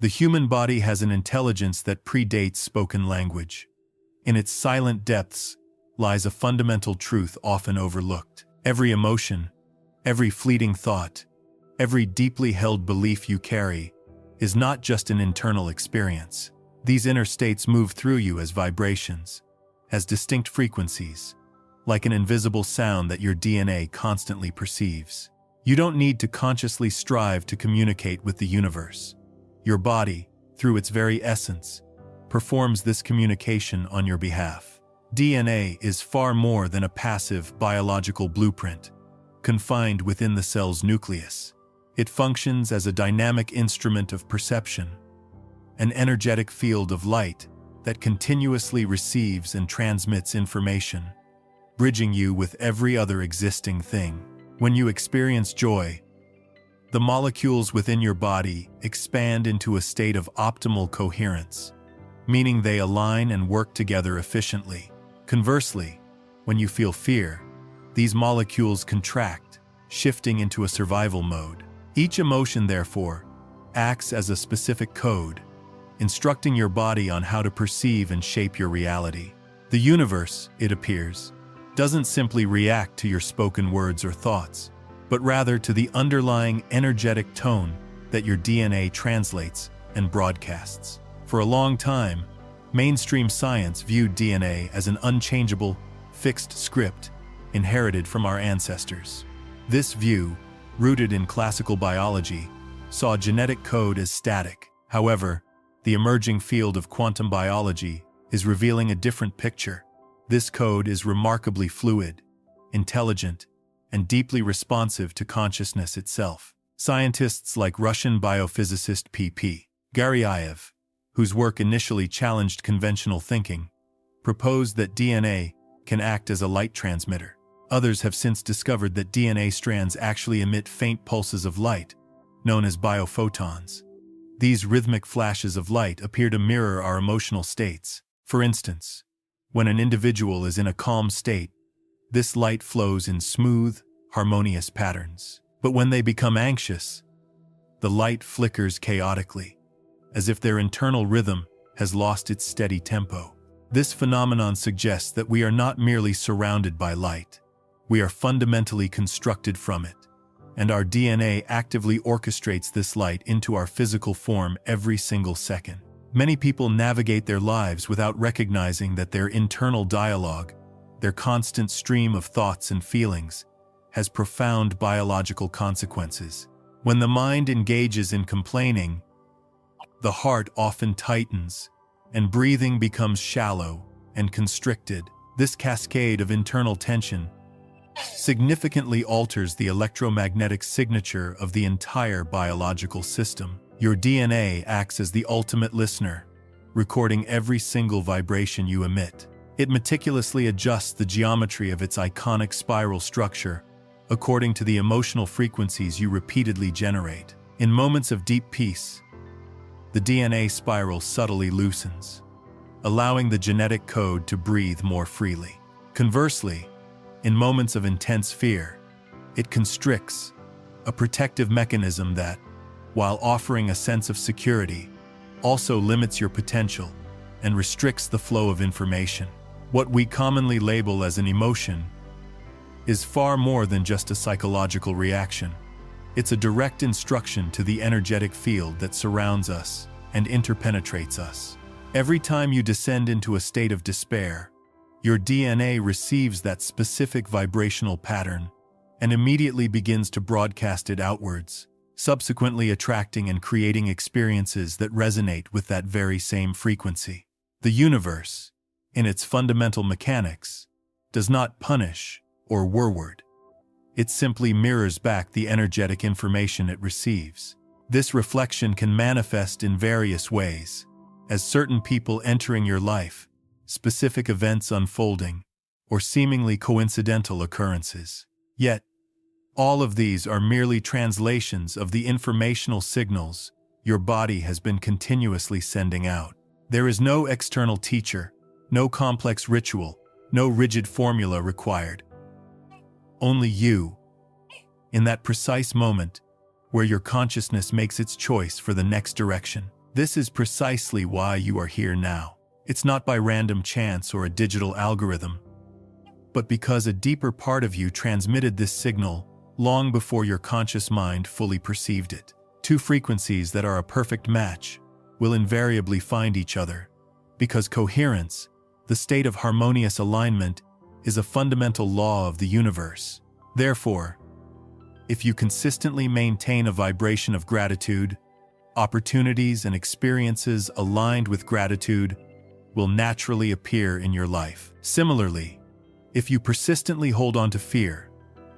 The human body has an intelligence that predates spoken language. In its silent depths lies a fundamental truth often overlooked. Every emotion, every fleeting thought, every deeply held belief you carry is not just an internal experience. These inner states move through you as vibrations, as distinct frequencies, like an invisible sound that your DNA constantly perceives. You don't need to consciously strive to communicate with the universe. Your body, through its very essence, performs this communication on your behalf. DNA is far more than a passive biological blueprint, confined within the cell's nucleus. It functions as a dynamic instrument of perception, an energetic field of light that continuously receives and transmits information, bridging you with every other existing thing. When you experience joy, the molecules within your body expand into a state of optimal coherence, meaning they align and work together efficiently. Conversely, when you feel fear, these molecules contract, shifting into a survival mode. Each emotion, therefore, acts as a specific code, instructing your body on how to perceive and shape your reality. The universe, it appears, doesn't simply react to your spoken words or thoughts, but rather to the underlying energetic tone that your DNA translates and broadcasts. For a long time, mainstream science viewed DNA as an unchangeable, fixed script inherited from our ancestors. This view, rooted in classical biology, saw genetic code as static. However, the emerging field of quantum biology is revealing a different picture. This code is remarkably fluid, intelligent, and deeply responsive to consciousness itself. Scientists like Russian biophysicist P.P. Garyaev, whose work initially challenged conventional thinking, proposed that DNA can act as a light transmitter. Others have since discovered that DNA strands actually emit faint pulses of light, known as biophotons. These rhythmic flashes of light appear to mirror our emotional states. For instance, when an individual is in a calm state, this light flows in smooth, harmonious patterns. But when they become anxious, the light flickers chaotically, as if their internal rhythm has lost its steady tempo. This phenomenon suggests that we are not merely surrounded by light. We are fundamentally constructed from it, and our DNA actively orchestrates this light into our physical form every single second. Many people navigate their lives without recognizing that their internal dialogue, their constant stream of thoughts and feelings, has profound biological consequences. When the mind engages in complaining, the heart often tightens, and breathing becomes shallow and constricted. This cascade of internal tension significantly alters the electromagnetic signature of the entire biological system. Your DNA acts as the ultimate listener, recording every single vibration you emit. It meticulously adjusts the geometry of its iconic spiral structure according to the emotional frequencies you repeatedly generate. In moments of deep peace, the DNA spiral subtly loosens, allowing the genetic code to breathe more freely. Conversely, in moments of intense fear, it constricts, a protective mechanism that, while offering a sense of security, also limits your potential and restricts the flow of information. What we commonly label as an emotion is far more than just a psychological reaction. It's a direct instruction to the energetic field that surrounds us and interpenetrates us. Every time you descend into a state of despair, your DNA receives that specific vibrational pattern and immediately begins to broadcast it outwards, subsequently attracting and creating experiences that resonate with that very same frequency. The universe, in its fundamental mechanics, does not punish or reward. It simply mirrors back the energetic information it receives. This reflection can manifest in various ways, as certain people entering your life, specific events unfolding, or seemingly coincidental occurrences. Yet, all of these are merely translations of the informational signals your body has been continuously sending out. There is no external teacher, no complex ritual, no rigid formula required. Only you, in that precise moment where your consciousness makes its choice for the next direction. This is precisely why you are here now. It's not by random chance or a digital algorithm, but because a deeper part of you transmitted this signal long before your conscious mind fully perceived it. Two frequencies that are a perfect match will invariably find each other, because coherence, the state of harmonious alignment, is a fundamental law of the universe. Therefore, if you consistently maintain a vibration of gratitude, opportunities and experiences aligned with gratitude will naturally appear in your life. Similarly, if you persistently hold on to fear,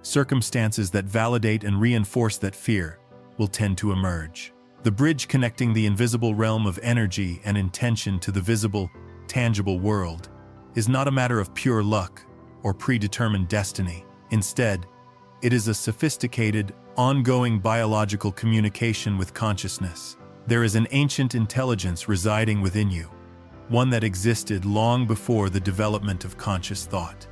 circumstances that validate and reinforce that fear will tend to emerge. The bridge connecting the invisible realm of energy and intention to the visible, tangible world is not a matter of pure luck or predetermined destiny. Instead, it is a sophisticated, ongoing biological communication with consciousness. There is an ancient intelligence residing within you, one that existed long before the development of conscious thought.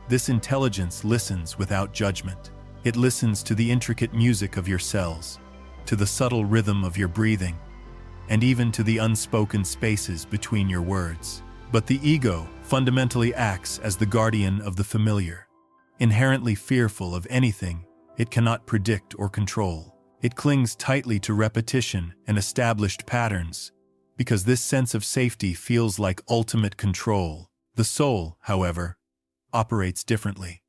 This intelligence listens without judgment. It listens to the intricate music of your cells, to the subtle rhythm of your breathing, and even to the unspoken spaces between your words. But the ego fundamentally acts as the guardian of the familiar. Inherently fearful of anything it cannot predict or control, it clings tightly to repetition and established patterns, because this sense of safety feels like ultimate control. The soul, however, operates differently.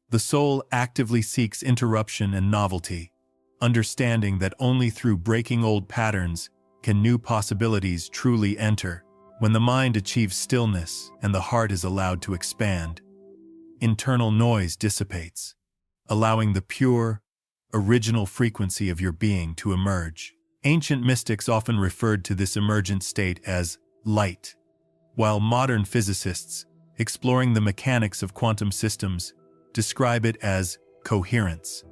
The soul actively seeks interruption and novelty, understanding that only through breaking old patterns can new possibilities truly enter. When the mind achieves stillness and the heart is allowed to expand, internal noise dissipates, allowing the pure, original frequency of your being to emerge. Ancient mystics often referred to this emergent state as light, while modern physicists, exploring the mechanics of quantum systems, describe it as coherence.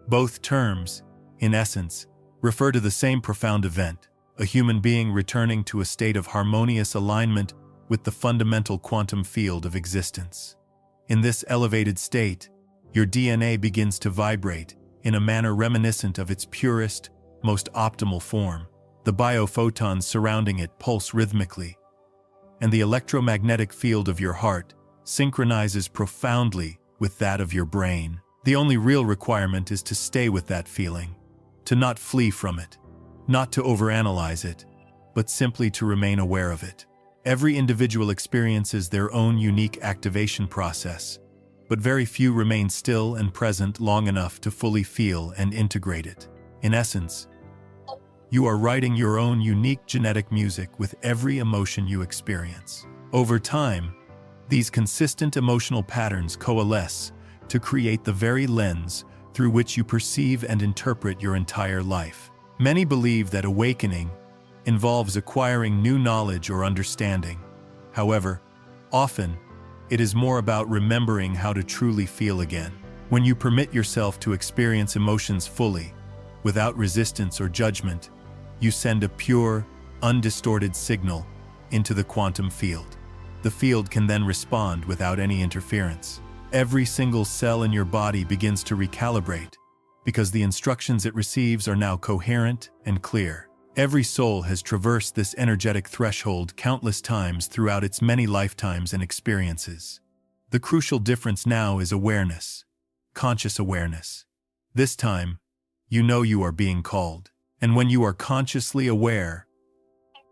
Both terms, in essence, refer to the same profound event, a human being returning to a state of harmonious alignment with the fundamental quantum field of existence. In this elevated state, your DNA begins to vibrate in a manner reminiscent of its purest, most optimal form. The biophotons surrounding it pulse rhythmically, and the electromagnetic field of your heart synchronizes profoundly with that of your brain. The only real requirement is to stay with that feeling, to not flee from it, not to overanalyze it, but simply to remain aware of it. Every individual experiences their own unique activation process, but very few remain still and present long enough to fully feel and integrate it. In essence, you are writing your own unique genetic music with every emotion you experience. Over time, these consistent emotional patterns coalesce to create the very lens through which you perceive and interpret your entire life. Many believe that awakening involves acquiring new knowledge or understanding. However, often, it is more about remembering how to truly feel again. When you permit yourself to experience emotions fully, without resistance or judgment, you send a pure, undistorted signal into the quantum field. The field can then respond without any interference. Every single cell in your body begins to recalibrate, because the instructions it receives are now coherent and clear. Every soul has traversed this energetic threshold countless times throughout its many lifetimes and experiences. The crucial difference now is awareness, conscious awareness. This time, you know you are being called. And when you are consciously aware,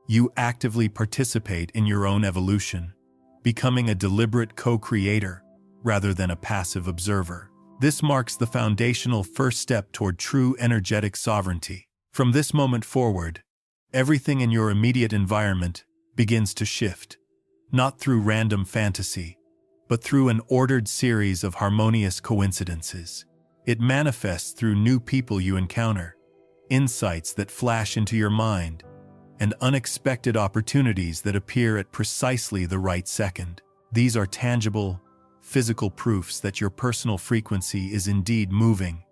you actively participate in your own evolution, becoming a deliberate co-creator rather than a passive observer. This marks the foundational first step toward true energetic sovereignty. From this moment forward, everything in your immediate environment begins to shift, not through random fantasy, but through an ordered series of harmonious coincidences. It manifests through new people you encounter, insights that flash into your mind, and unexpected opportunities that appear at precisely the right second. These are tangible, physical proofs that your personal frequency is indeed moving,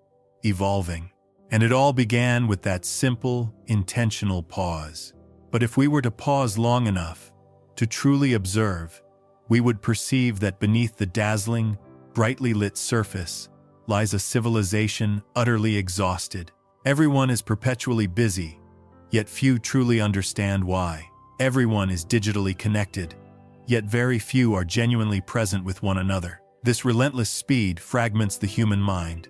evolving. And it all began with that simple, intentional pause. But if we were to pause long enough to truly observe, we would perceive that beneath the dazzling, brightly lit surface lies a civilization utterly exhausted. Everyone is perpetually busy, yet few truly understand why. Everyone is digitally connected, yet very few are genuinely present with one another. This relentless speed fragments the human mind,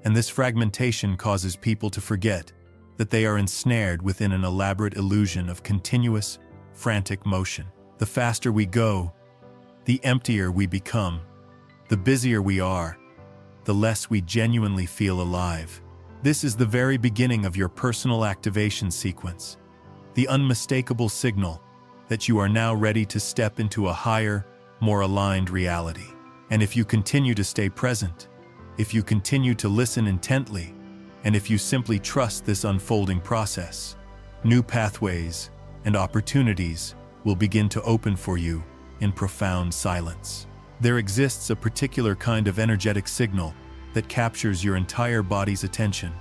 and this fragmentation causes people to forget that they are ensnared within an elaborate illusion of continuous, frantic motion. The faster we go, the emptier we become. The busier we are, the less we genuinely feel alive. This is the very beginning of your personal activation sequence, the unmistakable signal that you are now ready to step into a higher, more aligned reality. And if you continue to stay present, if you continue to listen intently, and if you simply trust this unfolding process, new pathways and opportunities will begin to open for you in profound silence. There exists a particular kind of energetic signal that captures your entire body's attention,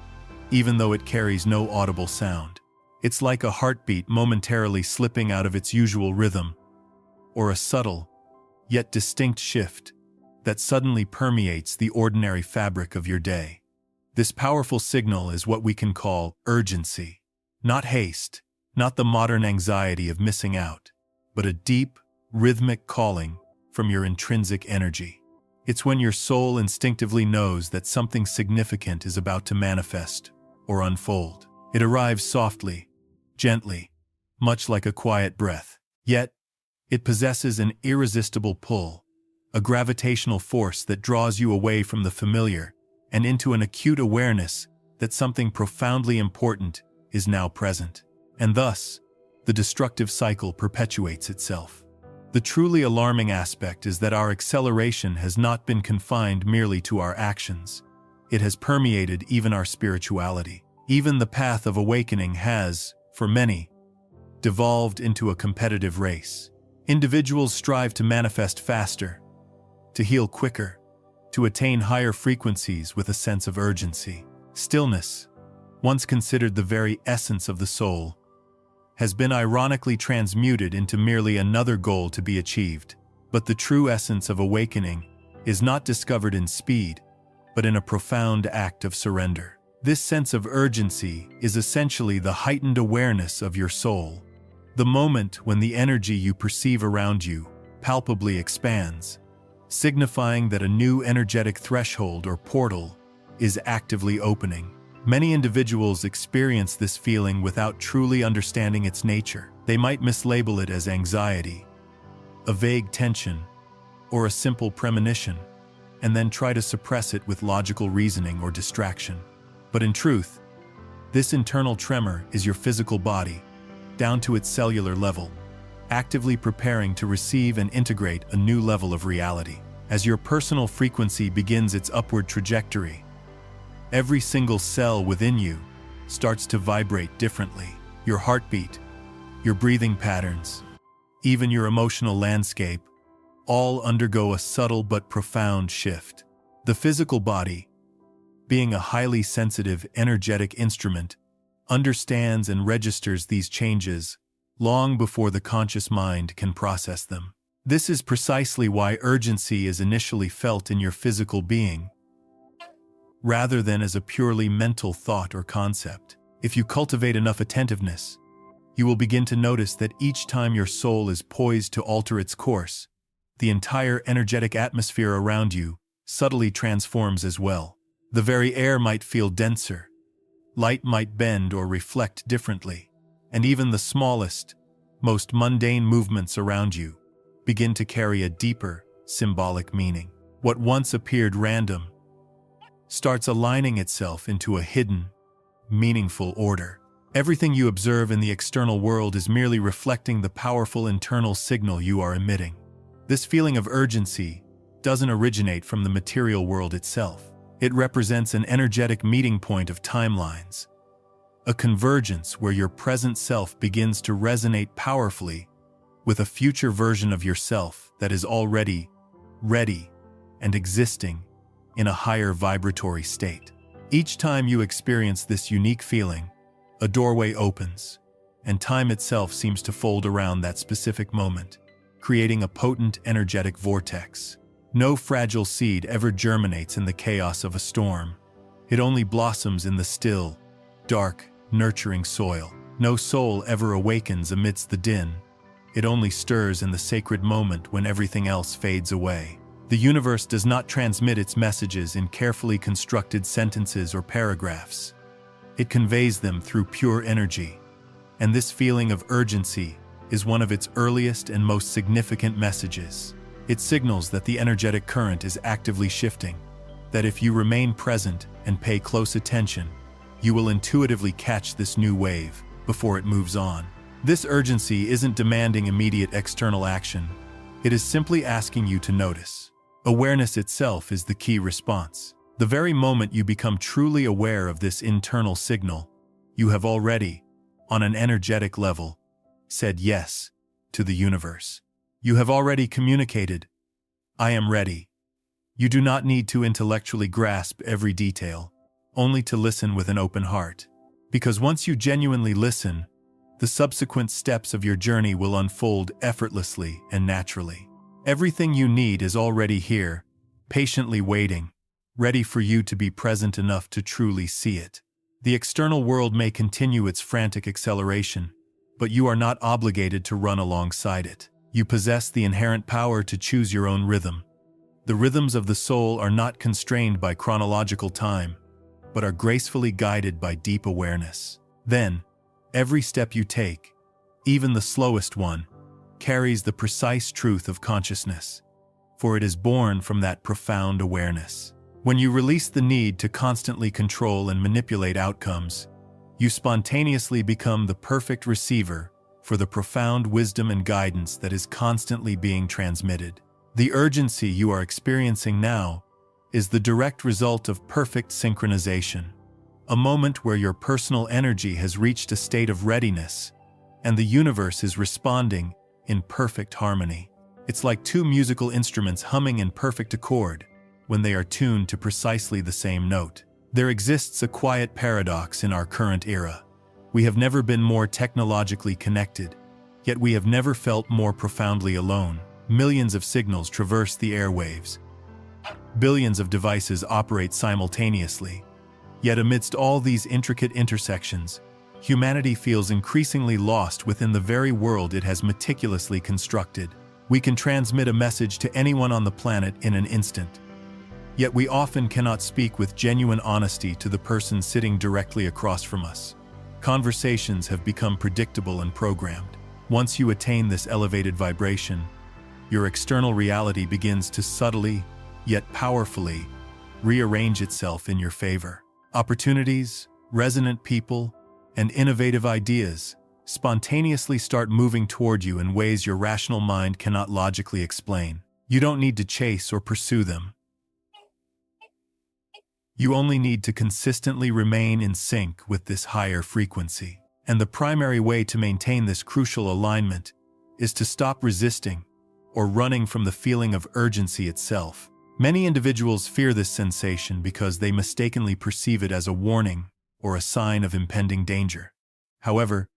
even though it carries no audible sound. It's like a heartbeat momentarily slipping out of its usual rhythm, or a subtle, yet distinct shift that suddenly permeates the ordinary fabric of your day. This powerful signal is what we can call urgency. Not haste, not the modern anxiety of missing out, but a deep, rhythmic calling from your intrinsic energy. It's when your soul instinctively knows that something significant is about to manifest or unfold. It arrives softly, gently, much like a quiet breath. Yet, it possesses an irresistible pull, a gravitational force that draws you away from the familiar and into an acute awareness that something profoundly important is now present. And thus, the destructive cycle perpetuates itself. The truly alarming aspect is that our acceleration has not been confined merely to our actions. It has permeated even our spirituality. Even the path of awakening has, for many, devolved into a competitive race. Individuals strive to manifest faster, to heal quicker, to attain higher frequencies with a sense of urgency. Stillness, once considered the very essence of the soul, has been ironically transmuted into merely another goal to be achieved. But the true essence of awakening is not discovered in speed, but in a profound act of surrender. This sense of urgency is essentially the heightened awareness of your soul, the moment when the energy you perceive around you palpably expands, signifying that a new energetic threshold or portal is actively opening. Many individuals experience this feeling without truly understanding its nature. They might mislabel it as anxiety, a vague tension, or a simple premonition, and then try to suppress it with logical reasoning or distraction. But in truth, this internal tremor is your physical body, down to its cellular level, actively preparing to receive and integrate a new level of reality. As your personal frequency begins its upward trajectory, every single cell within you starts to vibrate differently. Your heartbeat, your breathing patterns, even your emotional landscape, all undergo a subtle but profound shift. The physical body, being a highly sensitive, energetic instrument, understands and registers these changes long before the conscious mind can process them. This is precisely why urgency is initially felt in your physical being, rather than as a purely mental thought or concept. If you cultivate enough attentiveness, you will begin to notice that each time your soul is poised to alter its course, the entire energetic atmosphere around you subtly transforms as well. The very air might feel denser, light might bend or reflect differently, and even the smallest, most mundane movements around you begin to carry a deeper, symbolic meaning. What once appeared random starts aligning itself into a hidden, meaningful order. Everything you observe in the external world is merely reflecting the powerful internal signal you are emitting. This feeling of urgency doesn't originate from the material world itself. It represents an energetic meeting point of timelines, a convergence where your present self begins to resonate powerfully with a future version of yourself that is already ready and existing in a higher vibratory state. Each time you experience this unique feeling, a doorway opens, and time itself seems to fold around that specific moment, creating a potent energetic vortex. No fragile seed ever germinates in the chaos of a storm. It only blossoms in the still, dark, nurturing soil. No soul ever awakens amidst the din. It only stirs in the sacred moment when everything else fades away. The universe does not transmit its messages in carefully constructed sentences or paragraphs. It conveys them through pure energy. And this feeling of urgency is one of its earliest and most significant messages. It signals that the energetic current is actively shifting, that if you remain present and pay close attention, you will intuitively catch this new wave before it moves on. This urgency isn't demanding immediate external action. It is simply asking you to notice. Awareness itself is the key response. The very moment you become truly aware of this internal signal, you have already, on an energetic level, said yes to the universe. You have already communicated, "I am ready." You do not need to intellectually grasp every detail, only to listen with an open heart. Because once you genuinely listen, the subsequent steps of your journey will unfold effortlessly and naturally. Everything you need is already here, patiently waiting, ready for you to be present enough to truly see it. The external world may continue its frantic acceleration, but you are not obligated to run alongside it. You possess the inherent power to choose your own rhythm. The rhythms of the soul are not constrained by chronological time, but are gracefully guided by deep awareness. Then, every step you take, even the slowest one, carries the precise truth of consciousness, for it is born from that profound awareness. When you release the need to constantly control and manipulate outcomes, you spontaneously become the perfect receiver for the profound wisdom and guidance that is constantly being transmitted. The urgency you are experiencing now is the direct result of perfect synchronization, a moment where your personal energy has reached a state of readiness, and the universe is responding in perfect harmony. It's like two musical instruments humming in perfect accord when they are tuned to precisely the same note. There exists a quiet paradox in our current era. We have never been more technologically connected, yet we have never felt more profoundly alone. Millions of signals traverse the airwaves. Billions of devices operate simultaneously. Yet amidst all these intricate intersections, humanity feels increasingly lost within the very world it has meticulously constructed. We can transmit a message to anyone on the planet in an instant. Yet we often cannot speak with genuine honesty to the person sitting directly across from us. Conversations have become predictable and programmed. Once you attain this elevated vibration, your external reality begins to subtly, yet powerfully, rearrange itself in your favor. Opportunities, resonant people, and innovative ideas spontaneously start moving toward you in ways your rational mind cannot logically explain. You don't need to chase or pursue them. You only need to consistently remain in sync with this higher frequency. And the primary way to maintain this crucial alignment is to stop resisting or running from the feeling of urgency itself. Many individuals fear this sensation because they mistakenly perceive it as a warning or a sign of impending danger. However,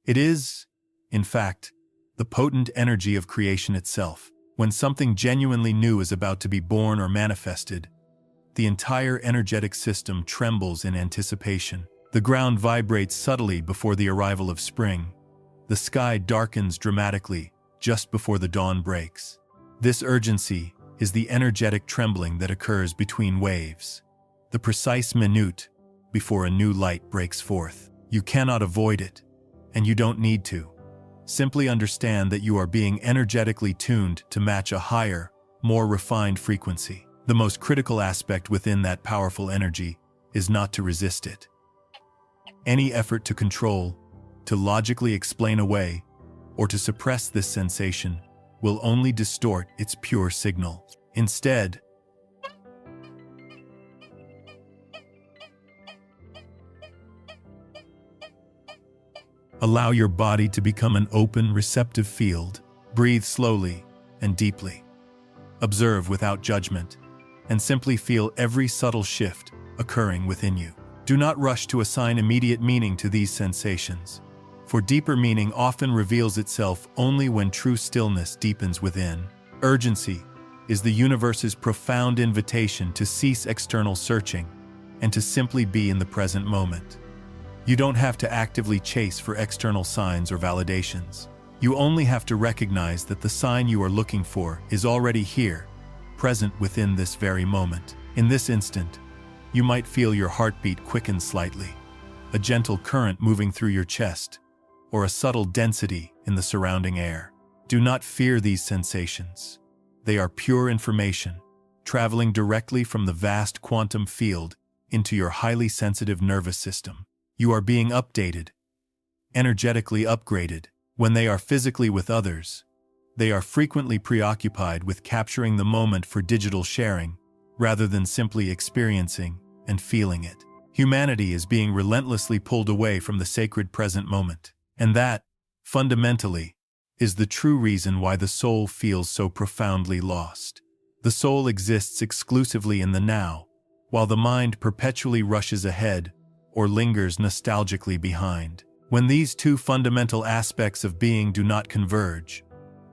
it is, in fact, the potent energy of creation itself. When something genuinely new is about to be born or manifested, the entire energetic system trembles in anticipation. The ground vibrates subtly before the arrival of spring. The sky darkens dramatically just before the dawn breaks. This urgency is the energetic trembling that occurs between waves, the precise minute before a new light breaks forth. You cannot avoid it, and you don't need to. Simply understand that you are being energetically tuned to match a higher, more refined frequency. The most critical aspect within that powerful energy is not to resist it. Any effort to control, to logically explain away, or to suppress this sensation will only distort its pure signal. Instead, allow your body to become an open, receptive field. Breathe slowly and deeply. Observe without judgment, and simply feel every subtle shift occurring within you. Do not rush to assign immediate meaning to these sensations, for deeper meaning often reveals itself only when true stillness deepens within. Urgency is the universe's profound invitation to cease external searching and to simply be in the present moment. You don't have to actively chase for external signs or validations. You only have to recognize that the sign you are looking for is already here, present within this very moment. In this instant, you might feel your heartbeat quicken slightly, a gentle current moving through your chest, or a subtle density in the surrounding air. Do not fear these sensations. They are pure information, traveling directly from the vast quantum field into your highly sensitive nervous system. You are being updated, energetically upgraded. When they are physically with others, they are frequently preoccupied with capturing the moment for digital sharing, rather than simply experiencing and feeling it. Humanity is being relentlessly pulled away from the sacred present moment. And that, fundamentally, is the true reason why the soul feels so profoundly lost. The soul exists exclusively in the now, while the mind perpetually rushes ahead or lingers nostalgically behind. When these two fundamental aspects of being do not converge,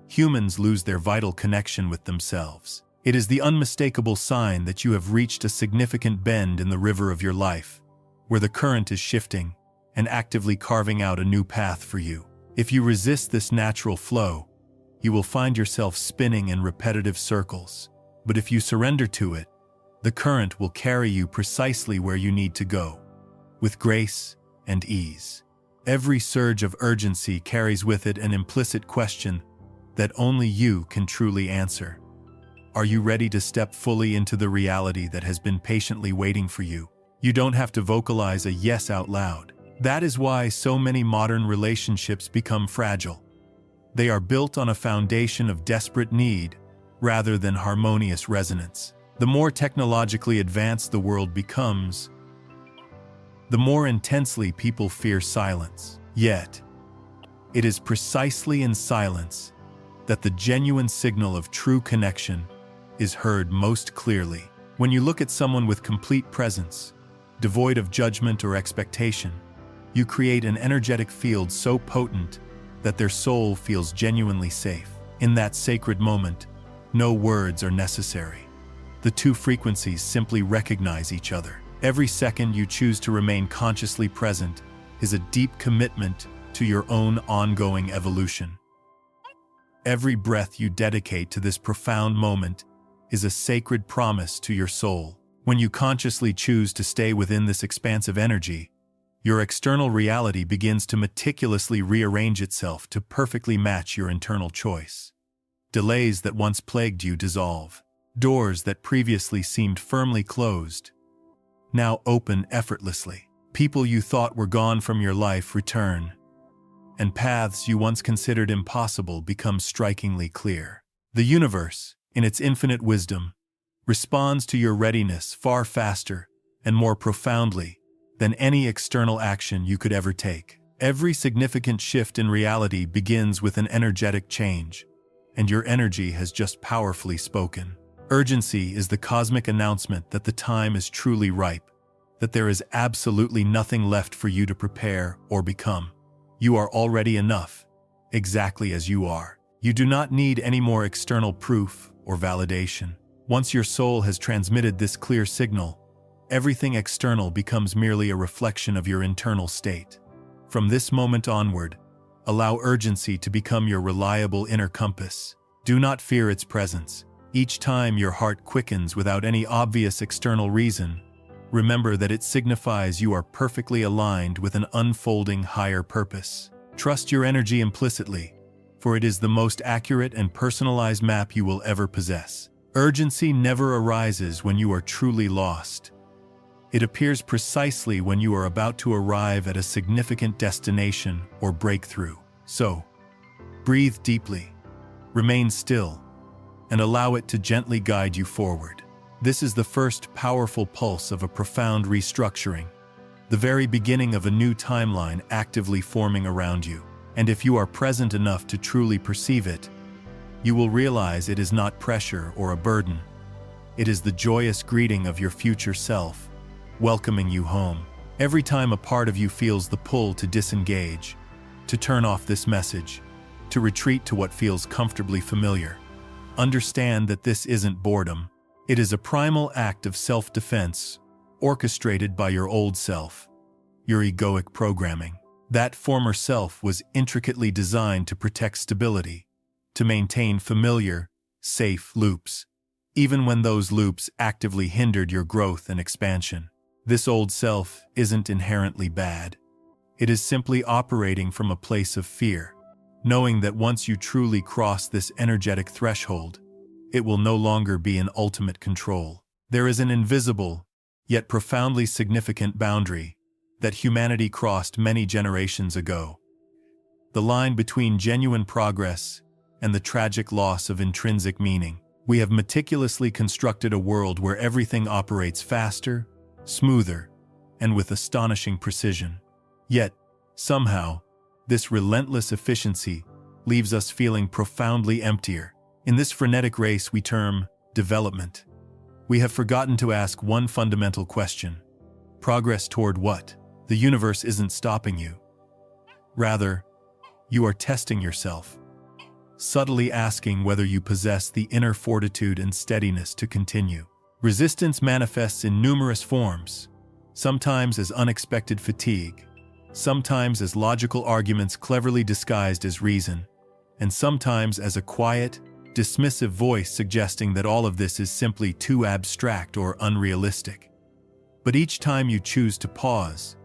humans lose their vital connection with themselves. It is the unmistakable sign that you have reached a significant bend in the river of your life, where the current is shifting and actively carving out a new path for you. If you resist this natural flow, you will find yourself spinning in repetitive circles. But if you surrender to it, the current will carry you precisely where you need to go, with grace and ease. Every surge of urgency carries with it an implicit question that only you can truly answer. Are you ready to step fully into the reality that has been patiently waiting for you? You don't have to vocalize a yes out loud. That is why so many modern relationships become fragile. They are built on a foundation of desperate need rather than harmonious resonance. The more technologically advanced the world becomes, the more intensely people fear silence. Yet, it is precisely in silence that the genuine signal of true connection is heard most clearly. When you look at someone with complete presence, devoid of judgment or expectation, you create an energetic field so potent that their soul feels genuinely safe. In that sacred moment, no words are necessary. The two frequencies simply recognize each other. Every second you choose to remain consciously present is a deep commitment to your own ongoing evolution. Every breath you dedicate to this profound moment is a sacred promise to your soul. When you consciously choose to stay within this expansive energy, your external reality begins to meticulously rearrange itself to perfectly match your internal choice. Delays that once plagued you dissolve. Doors that previously seemed firmly closed now open effortlessly. People you thought were gone from your life return, and paths you once considered impossible become strikingly clear. The universe, in its infinite wisdom, responds to your readiness far faster and more profoundly than any external action you could ever take. Every significant shift in reality begins with an energetic change, and your energy has just powerfully spoken. Urgency is the cosmic announcement that the time is truly ripe, that there is absolutely nothing left for you to prepare or become. You are already enough, exactly as you are. You do not need any more external proof or validation. Once your soul has transmitted this clear signal, everything external becomes merely a reflection of your internal state. From this moment onward, allow urgency to become your reliable inner compass. Do not fear its presence. Each time your heart quickens without any obvious external reason, remember that it signifies you are perfectly aligned with an unfolding higher purpose. Trust your energy implicitly, for it is the most accurate and personalized map you will ever possess. Urgency never arises when you are truly lost. It appears precisely when you are about to arrive at a significant destination or breakthrough. So, breathe deeply, remain still, and allow it to gently guide you forward. This is the first powerful pulse of a profound restructuring, the very beginning of a new timeline actively forming around you. And if you are present enough to truly perceive it, you will realize it is not pressure or a burden. It is the joyous greeting of your future self, welcoming you home. Every time a part of you feels the pull to disengage, to turn off this message, to retreat to what feels comfortably familiar, understand that this isn't boredom. It is a primal act of self-defense, orchestrated by your old self. your egoic programming. That former self was intricately designed to protect stability, to maintain familiar, safe loops, even when those loops actively hindered your growth and expansion. This old self isn't inherently bad. It is simply operating from a place of fear, knowing that once you truly cross this energetic threshold, it will no longer be in ultimate control. There is an invisible, yet profoundly significant boundary that humanity crossed many generations ago. The line between genuine progress and the tragic loss of intrinsic meaning. We have meticulously constructed a world where everything operates faster, smoother, and with astonishing precision. Yet, somehow, this relentless efficiency leaves us feeling profoundly emptier. In this frenetic race we term development, we have forgotten to ask one fundamental question. Progress toward what? The universe isn't stopping you. Rather, you are testing yourself, subtly asking whether you possess the inner fortitude and steadiness to continue. Resistance manifests in numerous forms, sometimes as unexpected fatigue, sometimes as logical arguments cleverly disguised as reason, and sometimes as a quiet, dismissive voice suggesting that all of this is simply too abstract or unrealistic. But each time you choose to pause,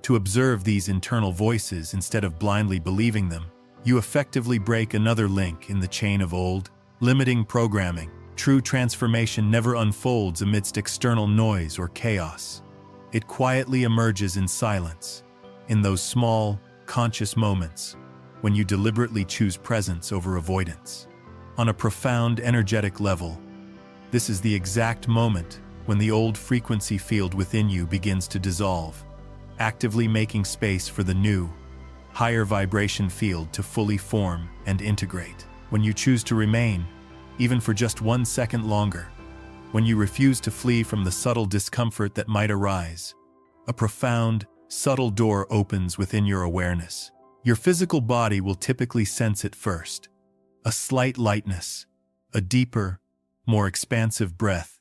to observe these internal voices instead of blindly believing them, you effectively break another link in the chain of old, limiting programming. True transformation never unfolds amidst external noise or chaos. It quietly emerges in silence, in those small, conscious moments when you deliberately choose presence over avoidance. On a profound energetic level, this is the exact moment when the old frequency field within you begins to dissolve, actively making space for the new, higher vibration field to fully form and integrate. When you choose to remain, even for just 1 second longer, when you refuse to flee from the subtle discomfort that might arise, a profound, subtle door opens within your awareness. Your physical body will typically sense it first. A slight lightness, a deeper, more expansive breath,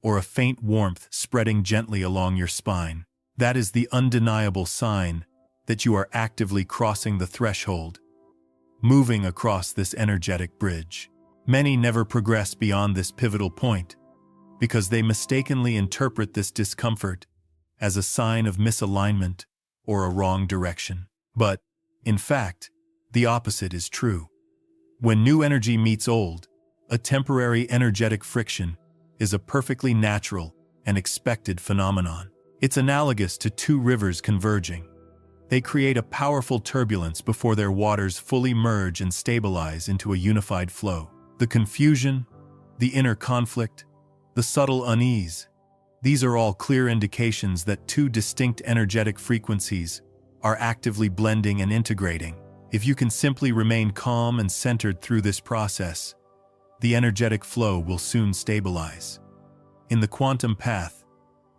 or a faint warmth spreading gently along your spine. That is the undeniable sign that you are actively crossing the threshold, moving across this energetic bridge. Many never progress beyond this pivotal point because they mistakenly interpret this discomfort as a sign of misalignment or a wrong direction. But, in fact, the opposite is true. When new energy meets old, a temporary energetic friction is a perfectly natural and expected phenomenon. It's analogous to two rivers converging. They create a powerful turbulence before their waters fully merge and stabilize into a unified flow. The confusion, the inner conflict, the subtle unease, these are all clear indications that two distinct energetic frequencies are actively blending and integrating. If you can simply remain calm and centered through this process, the energetic flow will soon stabilize. In the quantum path,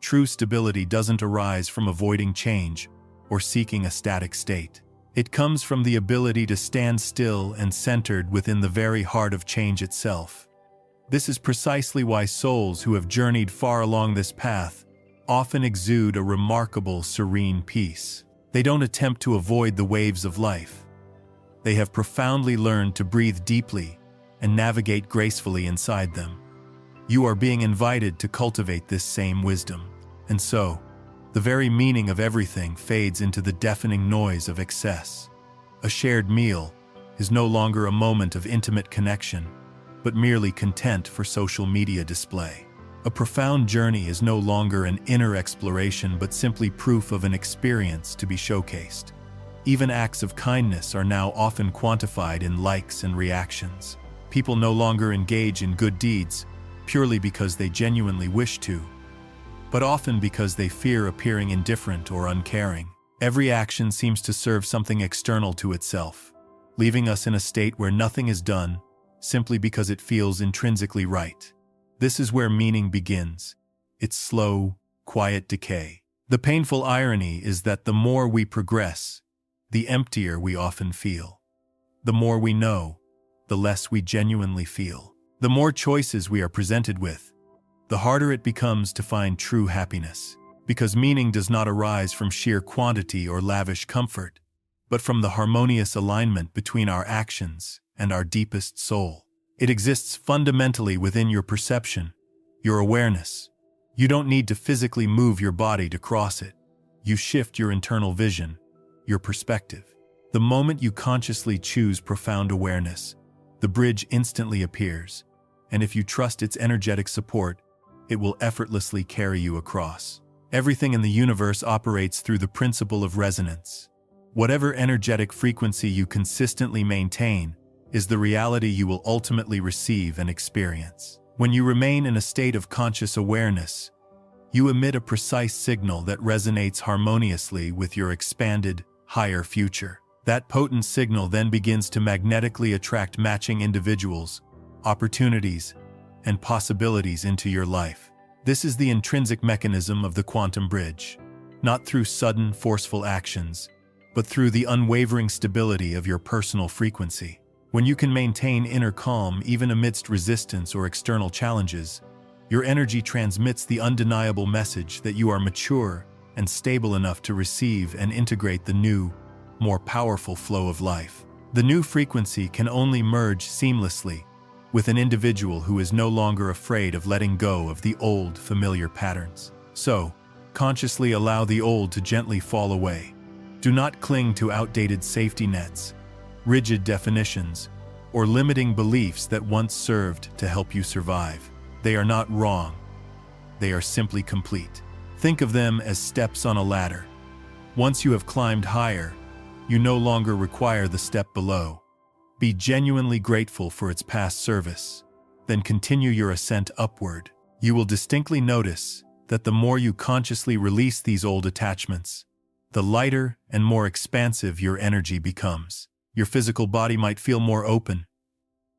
true stability doesn't arise from avoiding change or seeking a static state. It comes from the ability to stand still and centered within the very heart of change itself. This is precisely why souls who have journeyed far along this path often exude a remarkable, serene peace. They don't attempt to avoid the waves of life. They have profoundly learned to breathe deeply and navigate gracefully inside them. You are being invited to cultivate this same wisdom. And so, the very meaning of everything fades into the deafening noise of excess. A shared meal is no longer a moment of intimate connection, but merely content for social media display. A profound journey is no longer an inner exploration, but simply proof of an experience to be showcased. Even acts of kindness are now often quantified in likes and reactions. People no longer engage in good deeds purely because they genuinely wish to, but often because they fear appearing indifferent or uncaring. Every action seems to serve something external to itself, leaving us in a state where nothing is done simply because it feels intrinsically right. This is where meaning begins, its slow, quiet decay. The painful irony is that the more we progress, the emptier we often feel. The more we know, the less we genuinely feel. The more choices we are presented with, the harder it becomes to find true happiness. because meaning does not arise from sheer quantity or lavish comfort, but from the harmonious alignment between our actions and our deepest soul. It exists fundamentally within your perception, your awareness. You don't need to physically move your body to cross it. You shift your internal vision, your perspective. The moment you consciously choose profound awareness, the bridge instantly appears, and if you trust its energetic support, it will effortlessly carry you across. Everything in the universe operates through the principle of resonance. Whatever energetic frequency you consistently maintain is the reality you will ultimately receive and experience. When you remain in a state of conscious awareness, you emit a precise signal that resonates harmoniously with your expanded, higher future. That potent signal then begins to magnetically attract matching individuals, opportunities, and possibilities into your life. This is the intrinsic mechanism of the quantum bridge, not through sudden, forceful actions, but through the unwavering stability of your personal frequency. When you can maintain inner calm even amidst resistance or external challenges, your energy transmits the undeniable message that you are mature and stable enough to receive and integrate the new, more powerful flow of life. The new frequency can only merge seamlessly with an individual who is no longer afraid of letting go of the old, familiar patterns. So, consciously allow the old to gently fall away. Do not cling to outdated safety nets, rigid definitions, or limiting beliefs that once served to help you survive. They are not wrong. They are simply complete. Think of them as steps on a ladder. Once you have climbed higher, you no longer require the step below. Be genuinely grateful for its past service, then continue your ascent upward. You will distinctly notice that the more you consciously release these old attachments, the lighter and more expansive your energy becomes. Your physical body might feel more open,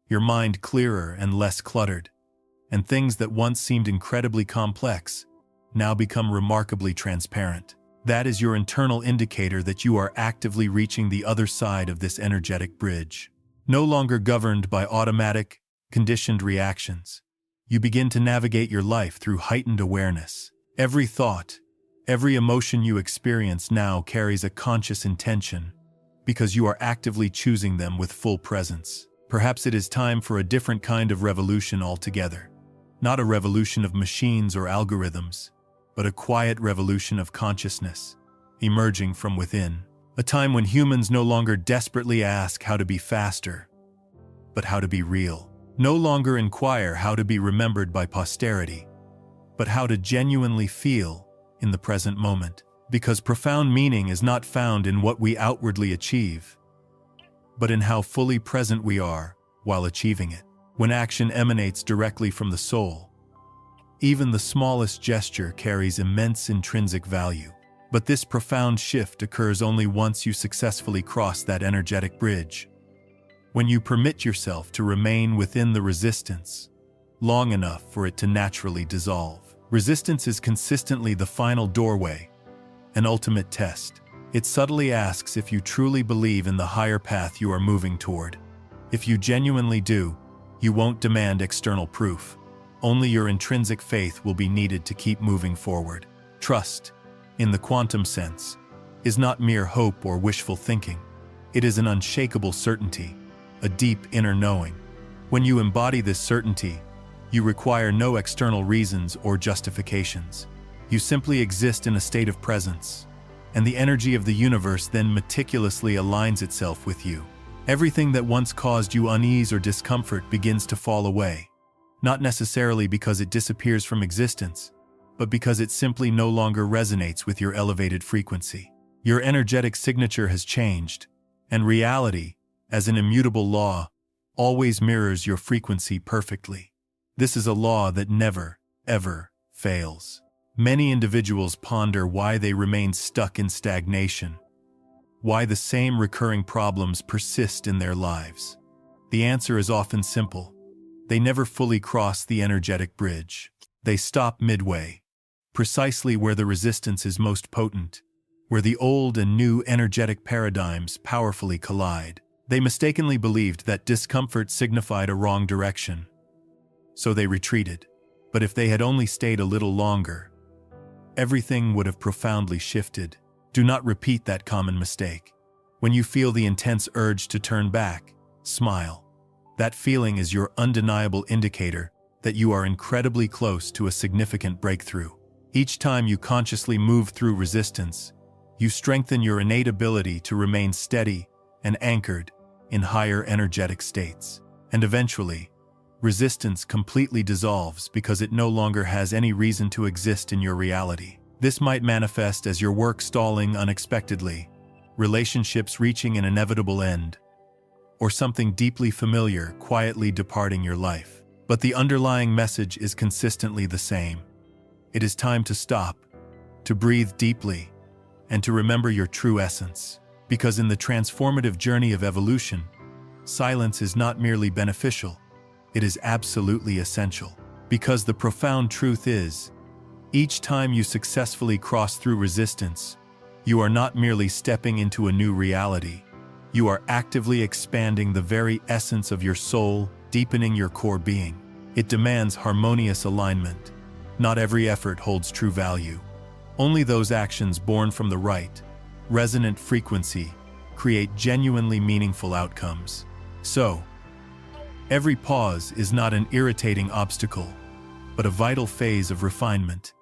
your mind clearer and less cluttered, and things that once seemed incredibly complex now become remarkably transparent. That is your internal indicator that you are actively reaching the other side of this energetic bridge. No longer governed by automatic, conditioned reactions, you begin to navigate your life through heightened awareness. Every thought, every emotion you experience now carries a conscious intention, because you are actively choosing them with full presence. Perhaps it is time for a different kind of revolution altogether. Not a revolution of machines or algorithms, but a quiet revolution of consciousness, emerging from within. A time when humans no longer desperately ask how to be faster, but how to be real. No longer inquire how to be remembered by posterity, but how to genuinely feel in the present moment. Because profound meaning is not found in what we outwardly achieve, but in how fully present we are while achieving it. When action emanates directly from the soul, even the smallest gesture carries immense intrinsic value. But this profound shift occurs only once you successfully cross that energetic bridge. When you permit yourself to remain within the resistance long enough for it to naturally dissolve. Resistance is consistently the final doorway, an ultimate test. It subtly asks if you truly believe in the higher path you are moving toward. If you genuinely do, you won't demand external proof. Only your intrinsic faith will be needed to keep moving forward. Trust, in the quantum sense, is not mere hope or wishful thinking. It is an unshakable certainty, a deep inner knowing. When you embody this certainty, you require no external reasons or justifications. You simply exist in a state of presence, and the energy of the universe then meticulously aligns itself with you. Everything that once caused you unease or discomfort begins to fall away, not necessarily because it disappears from existence, but because it simply no longer resonates with your elevated frequency. Your energetic signature has changed, and reality, as an immutable law, always mirrors your frequency perfectly. This is a law that never, ever fails. Many individuals ponder why they remain stuck in stagnation, why the same recurring problems persist in their lives. The answer is often simple. They never fully cross the energetic bridge. They stop midway, precisely where the resistance is most potent, where the old and new energetic paradigms powerfully collide. They mistakenly believed that discomfort signified a wrong direction, so they retreated. But if they had only stayed a little longer, everything would have profoundly shifted. Do not repeat that common mistake. When you feel the intense urge to turn back, smile. That feeling is your undeniable indicator that you are incredibly close to a significant breakthrough. Each time you consciously move through resistance, you strengthen your innate ability to remain steady and anchored in higher energetic states. And eventually, resistance completely dissolves because it no longer has any reason to exist in your reality. This might manifest as your work stalling unexpectedly, relationships reaching an inevitable end, or something deeply familiar quietly departing your life. But the underlying message is consistently the same. It is time to stop, to breathe deeply, and to remember your true essence. Because in the transformative journey of evolution, silence is not merely beneficial, it is absolutely essential. Because the profound truth is, each time you successfully cross through resistance, you are not merely stepping into a new reality, you are actively expanding the very essence of your soul, deepening your core being. It demands harmonious alignment. Not every effort holds true value. Only those actions born from the right, resonant frequency create genuinely meaningful outcomes. So, every pause is not an irritating obstacle, but a vital phase of refinement,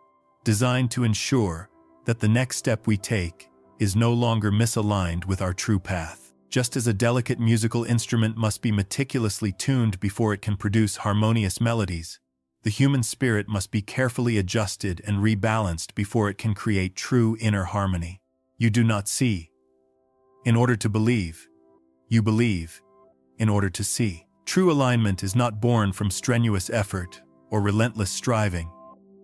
designed to ensure that the next step we take is no longer misaligned with our true path. Just as a delicate musical instrument must be meticulously tuned before it can produce harmonious melodies, the human spirit must be carefully adjusted and rebalanced before it can create true inner harmony. You do not see in order to believe. You believe in order to see. True alignment is not born from strenuous effort or relentless striving,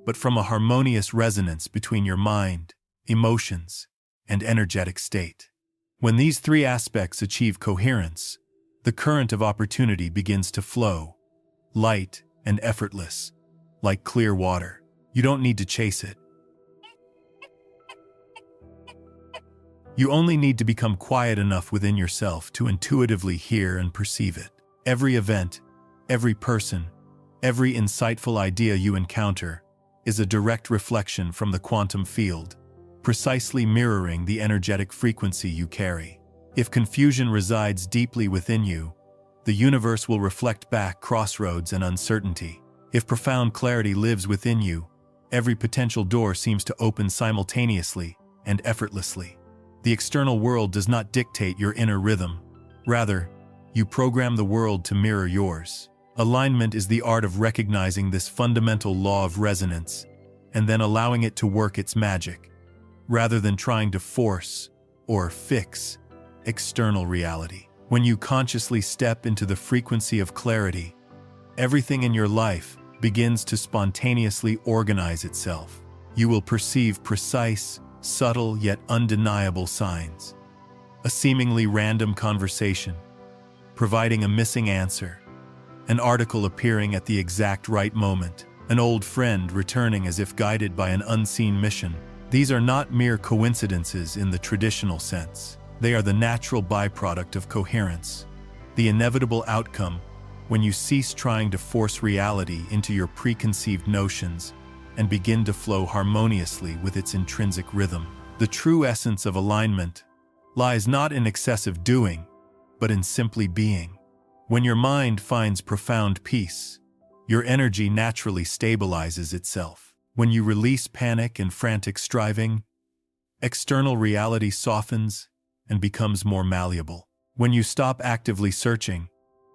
but from a harmonious resonance between your mind, emotions, and energetic state. When these three aspects achieve coherence, the current of opportunity begins to flow, light and effortless, like clear water. You don't need to chase it. You only need to become quiet enough within yourself to intuitively hear and perceive it. Every event, every person, every insightful idea you encounter is a direct reflection from the quantum field, precisely mirroring the energetic frequency you carry. If confusion resides deeply within you, the universe will reflect back crossroads and uncertainty. If profound clarity lives within you, every potential door seems to open simultaneously and effortlessly. The external world does not dictate your inner rhythm. Rather, you program the world to mirror yours. Alignment is the art of recognizing this fundamental law of resonance and then allowing it to work its magic, rather than trying to force or fix external reality. When you consciously step into the frequency of clarity, everything in your life begins to spontaneously organize itself. You will perceive precise, subtle yet undeniable signs. A seemingly random conversation, providing a missing answer, an article appearing at the exact right moment, an old friend returning as if guided by an unseen mission. These are not mere coincidences in the traditional sense. They are the natural byproduct of coherence, the inevitable outcome when you cease trying to force reality into your preconceived notions and begin to flow harmoniously with its intrinsic rhythm. The true essence of alignment lies not in excessive doing, but in simply being. When your mind finds profound peace, your energy naturally stabilizes itself. When you release panic and frantic striving, external reality softens and becomes more malleable. When you stop actively searching,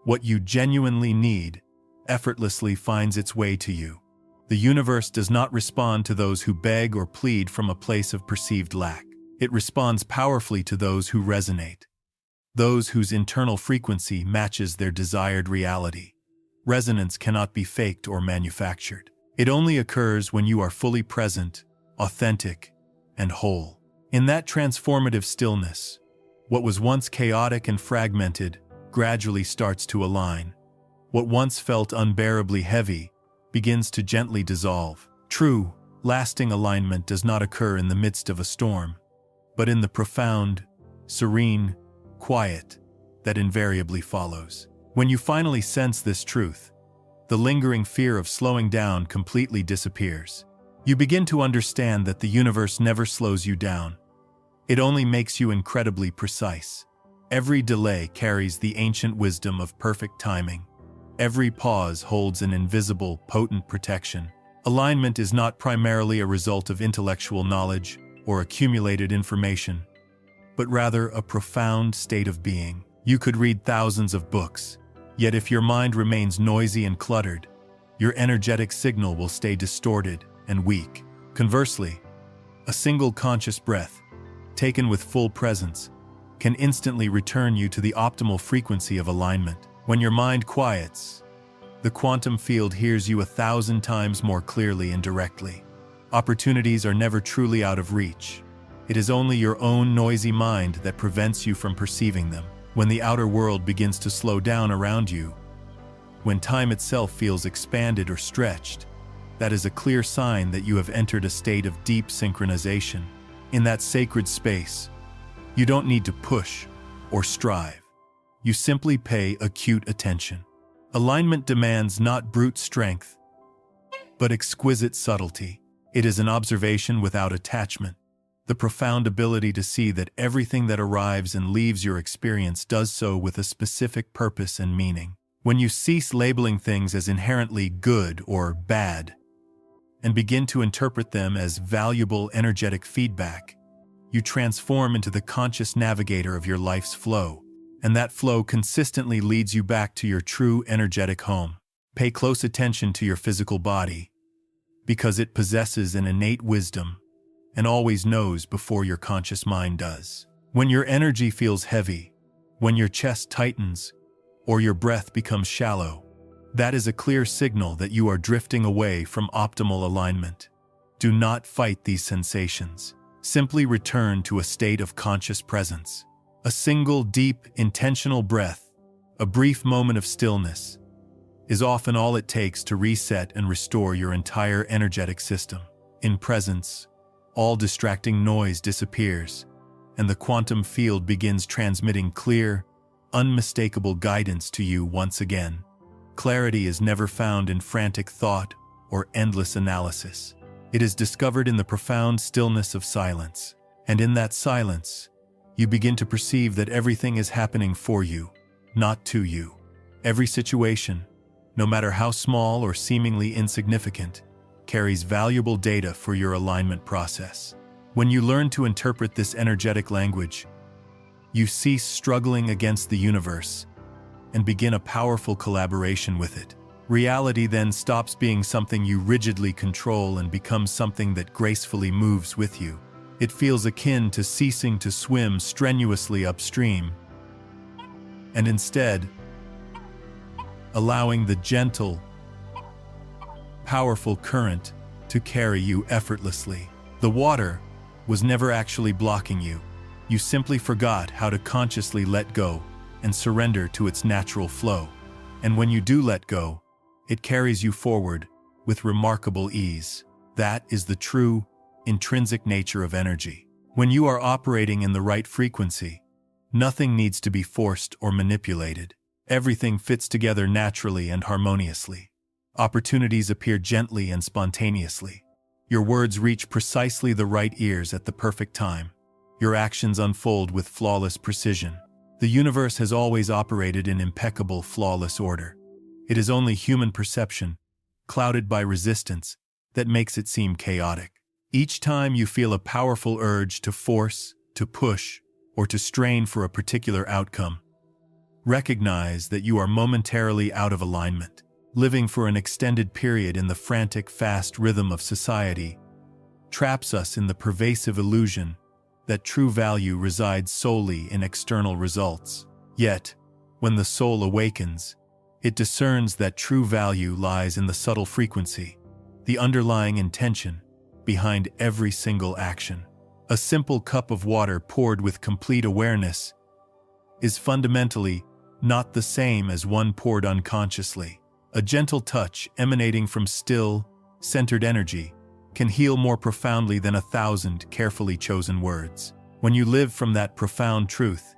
what you genuinely need effortlessly finds its way to you. The universe does not respond to those who beg or plead from a place of perceived lack. It responds powerfully to those who resonate, those whose internal frequency matches their desired reality. Resonance cannot be faked or manufactured. It only occurs when you are fully present, authentic, and whole. In that transformative stillness, what was once chaotic and fragmented gradually starts to align. What once felt unbearably heavy begins to gently dissolve. True, lasting alignment does not occur in the midst of a storm, but in the profound, serene quiet that invariably follows. When you finally sense this truth, the lingering fear of slowing down completely disappears. You begin to understand that the universe never slows you down. It only makes you incredibly precise. Every delay carries the ancient wisdom of perfect timing. Every pause holds an invisible, potent protection. Alignment is not primarily a result of intellectual knowledge or accumulated information, but rather a profound state of being. You could read thousands of books, yet if your mind remains noisy and cluttered, your energetic signal will stay distorted and weak. Conversely, a single conscious breath, taken with full presence, can instantly return you to the optimal frequency of alignment. When your mind quiets, the quantum field hears you 1,000 times more clearly and directly. Opportunities are never truly out of reach. It is only your own noisy mind that prevents you from perceiving them. When the outer world begins to slow down around you, when time itself feels expanded or stretched, that is a clear sign that you have entered a state of deep synchronization. In that sacred space, you don't need to push or strive. You simply pay acute attention. Alignment demands not brute strength, but exquisite subtlety. It is an observation without attachment, the profound ability to see that everything that arrives and leaves your experience does so with a specific purpose and meaning. When you cease labeling things as inherently good or bad, and begin to interpret them as valuable energetic feedback, you transform into the conscious navigator of your life's flow, and that flow consistently leads you back to your true energetic home. Pay close attention to your physical body, because it possesses an innate wisdom and always knows before your conscious mind does. When your energy feels heavy, when your chest tightens, or your breath becomes shallow, that is a clear signal that you are drifting away from optimal alignment. Do not fight these sensations. Simply return to a state of conscious presence. A single, deep, intentional breath, a brief moment of stillness, is often all it takes to reset and restore your entire energetic system. In presence, all distracting noise disappears, and the quantum field begins transmitting clear, unmistakable guidance to you once again. Clarity is never found in frantic thought or endless analysis. It is discovered in the profound stillness of silence. And in that silence, you begin to perceive that everything is happening for you, not to you. Every situation, no matter how small or seemingly insignificant, carries valuable data for your alignment process. When you learn to interpret this energetic language, you cease struggling against the universe and begin a powerful collaboration with it. Reality then stops being something you rigidly control and becomes something that gracefully moves with you. It feels akin to ceasing to swim strenuously upstream, and instead, allowing the gentle, powerful current to carry you effortlessly. The water was never actually blocking you. You simply forgot how to consciously let go and surrender to its natural flow. And when you do let go, it carries you forward with remarkable ease. That is the true, intrinsic nature of energy. When you are operating in the right frequency, nothing needs to be forced or manipulated. Everything fits together naturally and harmoniously. Opportunities appear gently and spontaneously. Your words reach precisely the right ears at the perfect time. Your actions unfold with flawless precision. The universe has always operated in impeccable, flawless order. It is only human perception, clouded by resistance, that makes it seem chaotic. Each time you feel a powerful urge to force, to push, or to strain for a particular outcome, recognize that you are momentarily out of alignment. Living for an extended period in the frantic, fast rhythm of society traps us in the pervasive illusion that true value resides solely in external results. Yet, when the soul awakens, it discerns that true value lies in the subtle frequency, the underlying intention behind every single action. A simple cup of water poured with complete awareness is fundamentally not the same as one poured unconsciously. A gentle touch emanating from still, centered energy can heal more profoundly than 1,000 carefully chosen words. When you live from that profound truth,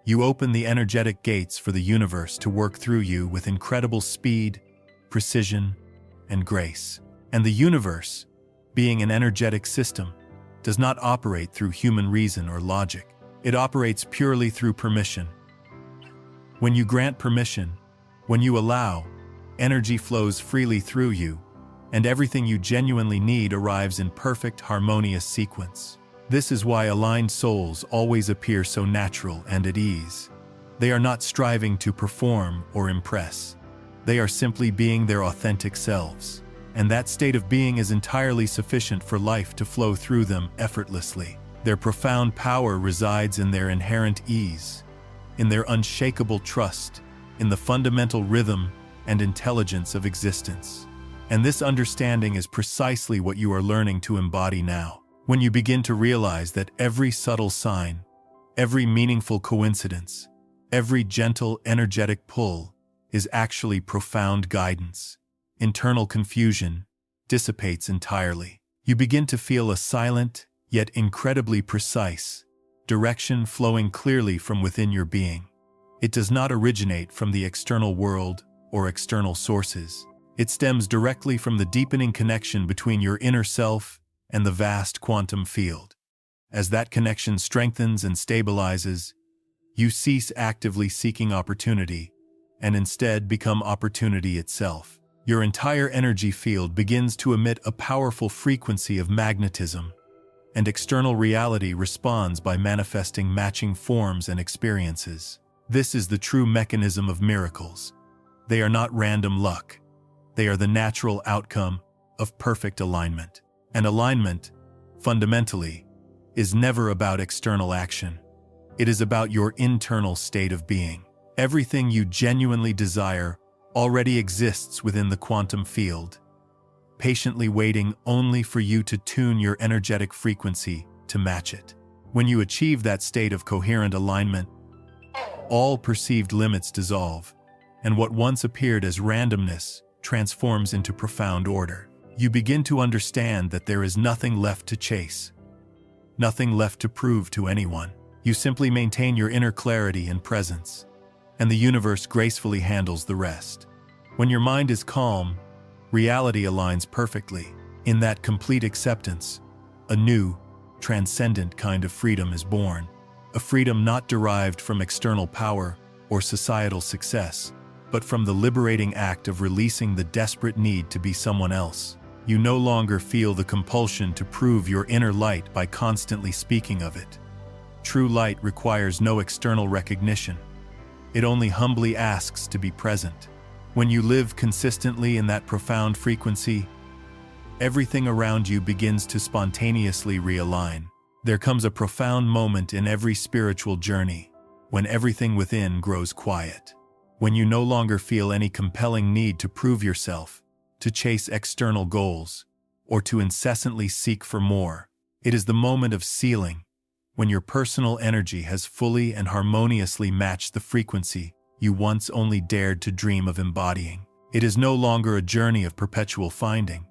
you open the energetic gates for the universe to work through you with incredible speed, precision, and grace. And the universe, being an energetic system, does not operate through human reason or logic. It operates purely through permission. When you grant permission, when you allow, energy flows freely through you, and everything you genuinely need arrives in perfect, harmonious sequence. This is why aligned souls always appear so natural and at ease. They are not striving to perform or impress. They are simply being their authentic selves. And that state of being is entirely sufficient for life to flow through them effortlessly. Their profound power resides in their inherent ease, in their unshakable trust, in the fundamental rhythm and intelligence of existence. And this understanding is precisely what you are learning to embody now. When you begin to realize that every subtle sign, every meaningful coincidence, every gentle, energetic pull is actually profound guidance, internal confusion dissipates entirely. You begin to feel a silent, yet incredibly precise, direction flowing clearly from within your being. It does not originate from the external world or external sources. It stems directly from the deepening connection between your inner self and the vast quantum field. As that connection strengthens and stabilizes, you cease actively seeking opportunity and instead become opportunity itself. Your entire energy field begins to emit a powerful frequency of magnetism, and external reality responds by manifesting matching forms and experiences. This is the true mechanism of miracles. They are not random luck. They are the natural outcome of perfect alignment. And alignment, fundamentally, is never about external action. It is about your internal state of being. Everything you genuinely desire already exists within the quantum field, patiently waiting only for you to tune your energetic frequency to match it. When you achieve that state of coherent alignment, all perceived limits dissolve, and what once appeared as randomness transforms into profound order. You begin to understand that there is nothing left to chase, nothing left to prove to anyone. You simply maintain your inner clarity and presence, and the universe gracefully handles the rest. When your mind is calm, reality aligns perfectly. In that complete acceptance, a new, transcendent kind of freedom is born. A freedom not derived from external power or societal success, but from the liberating act of releasing the desperate need to be someone else. You no longer feel the compulsion to prove your inner light by constantly speaking of it. True light requires no external recognition. It only humbly asks to be present. When you live consistently in that profound frequency, everything around you begins to spontaneously realign. There comes a profound moment in every spiritual journey, when everything within grows quiet. When you no longer feel any compelling need to prove yourself, to chase external goals, or to incessantly seek for more. It is the moment of sealing, when your personal energy has fully and harmoniously matched the frequency you once only dared to dream of embodying. It is no longer a journey of perpetual finding.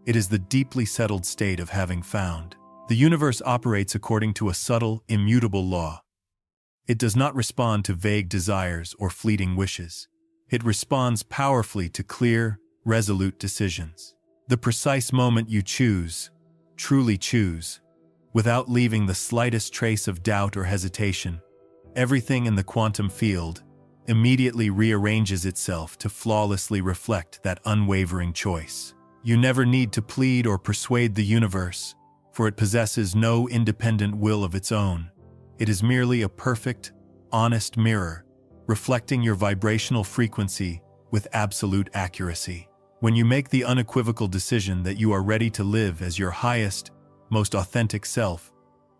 It is the deeply settled state of having found. The universe operates according to a subtle, immutable law. It does not respond to vague desires or fleeting wishes. It responds powerfully to clear, resolute decisions. The precise moment you choose, truly choose, without leaving the slightest trace of doubt or hesitation, everything in the quantum field immediately rearranges itself to flawlessly reflect that unwavering choice. You never need to plead or persuade the universe, for it possesses no independent will of its own. It is merely a perfect, honest mirror, reflecting your vibrational frequency with absolute accuracy. When you make the unequivocal decision that you are ready to live as your highest, most authentic self,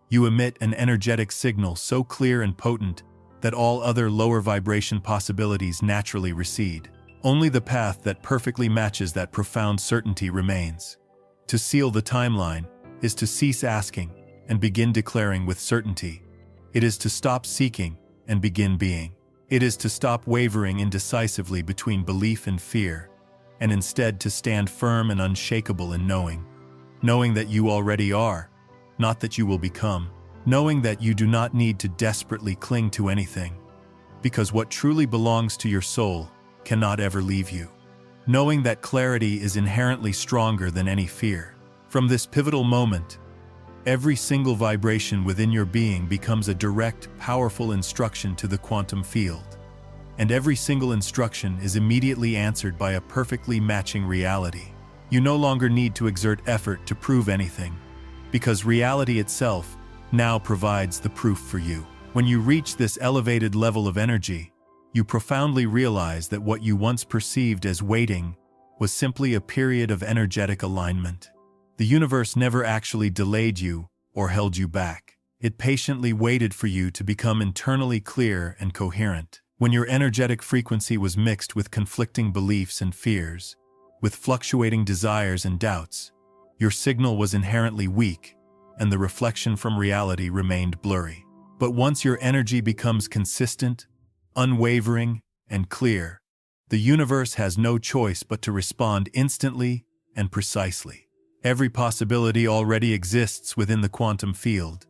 you emit an energetic signal so clear and potent that all other lower vibration possibilities naturally recede. Only the path that perfectly matches that profound certainty remains. To seal the timeline is to cease asking and begin declaring with certainty. It is to stop seeking and begin being. It is to stop wavering indecisively between belief and fear, and instead to stand firm and unshakable in knowing that you already are, not that you will become, knowing that you do not need to desperately cling to anything, because what truly belongs to your soul cannot ever leave you, knowing that clarity is inherently stronger than any fear. From this pivotal moment, every single vibration within your being becomes a direct, powerful instruction to the quantum field. And every single instruction is immediately answered by a perfectly matching reality. You no longer need to exert effort to prove anything, because reality itself now provides the proof for you. When you reach this elevated level of energy, you profoundly realize that what you once perceived as waiting was simply a period of energetic alignment. The universe never actually delayed you or held you back. It patiently waited for you to become internally clear and coherent. When your energetic frequency was mixed with conflicting beliefs and fears, with fluctuating desires and doubts, your signal was inherently weak, and the reflection from reality remained blurry. But once your energy becomes consistent, unwavering, and clear, the universe has no choice but to respond instantly and precisely. Every possibility already exists within the quantum field,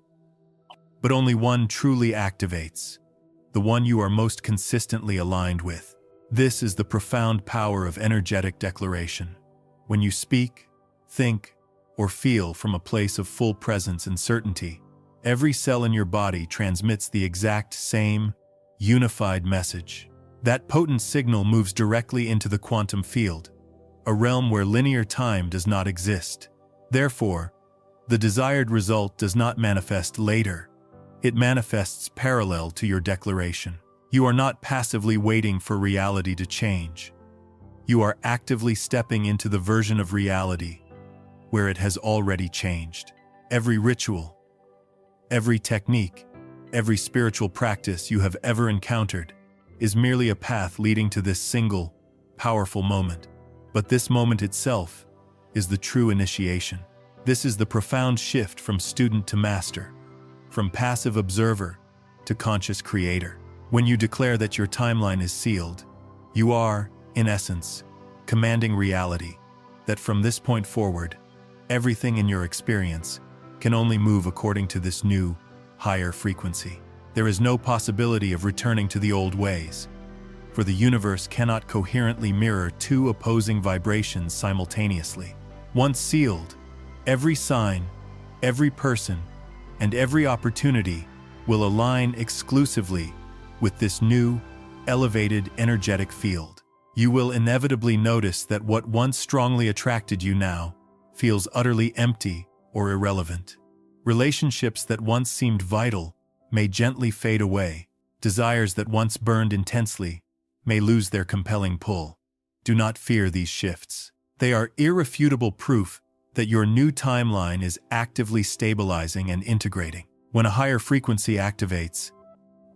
but only one truly activates, the one you are most consistently aligned with. This is the profound power of energetic declaration. When you speak, think, or feel from a place of full presence and certainty, every cell in your body transmits the exact same, unified message. That potent signal moves directly into the quantum field, a realm where linear time does not exist. Therefore, the desired result does not manifest later. It manifests parallel to your declaration. You are not passively waiting for reality to change. You are actively stepping into the version of reality where it has already changed. Every ritual, every technique, every spiritual practice you have ever encountered is merely a path leading to this single, powerful moment. But this moment itself is the true initiation. This is the profound shift from student to master, from passive observer to conscious creator. When you declare that your timeline is sealed, you are, in essence, commanding reality that from this point forward, everything in your experience can only move according to this new, higher frequency. There is no possibility of returning to the old ways, for the universe cannot coherently mirror two opposing vibrations simultaneously. Once sealed, every sign, every person, and every opportunity will align exclusively with this new, elevated energetic field. You will inevitably notice that what once strongly attracted you now feels utterly empty or irrelevant. Relationships that once seemed vital may gently fade away. Desires that once burned intensely may lose their compelling pull. Do not fear these shifts. They are irrefutable proof that your new timeline is actively stabilizing and integrating. When a higher frequency activates,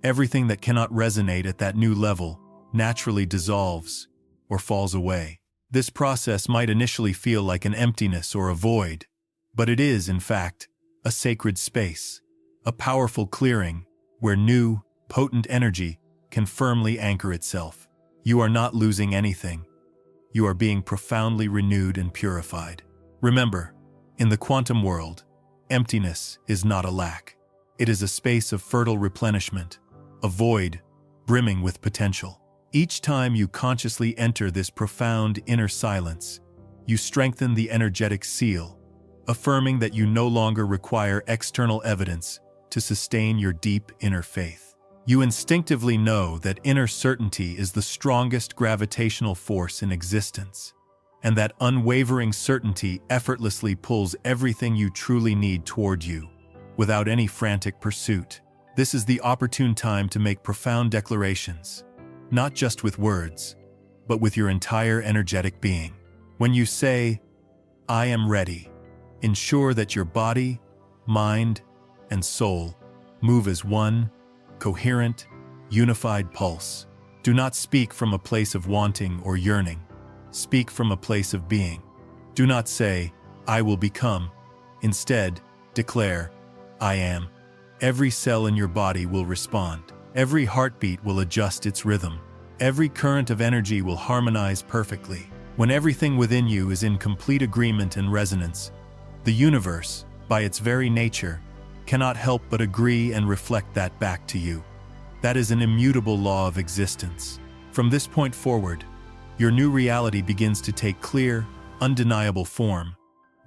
everything that cannot resonate at that new level naturally dissolves or falls away. This process might initially feel like an emptiness or a void, but it is, in fact, a sacred space, a powerful clearing where new, potent energy can firmly anchor itself. You are not losing anything. You are being profoundly renewed and purified. Remember, in the quantum world, emptiness is not a lack. It is a space of fertile replenishment, a void brimming with potential. Each time you consciously enter this profound inner silence, you strengthen the energetic seal, affirming that you no longer require external evidence to sustain your deep inner faith. You instinctively know that inner certainty is the strongest gravitational force in existence, and that unwavering certainty effortlessly pulls everything you truly need toward you, without any frantic pursuit. This is the opportune time to make profound declarations, not just with words, but with your entire energetic being. When you say, "I am ready," ensure that your body, mind, and soul move as one, coherent, unified pulse. Do not speak from a place of wanting or yearning. Speak from a place of being. Do not say, "I will become." Instead, declare, "I am." Every cell in your body will respond. Every heartbeat will adjust its rhythm. Every current of energy will harmonize perfectly. When everything within you is in complete agreement and resonance, the universe, by its very nature, cannot help but agree and reflect that back to you. That is an immutable law of existence. From this point forward, your new reality begins to take clear, undeniable form,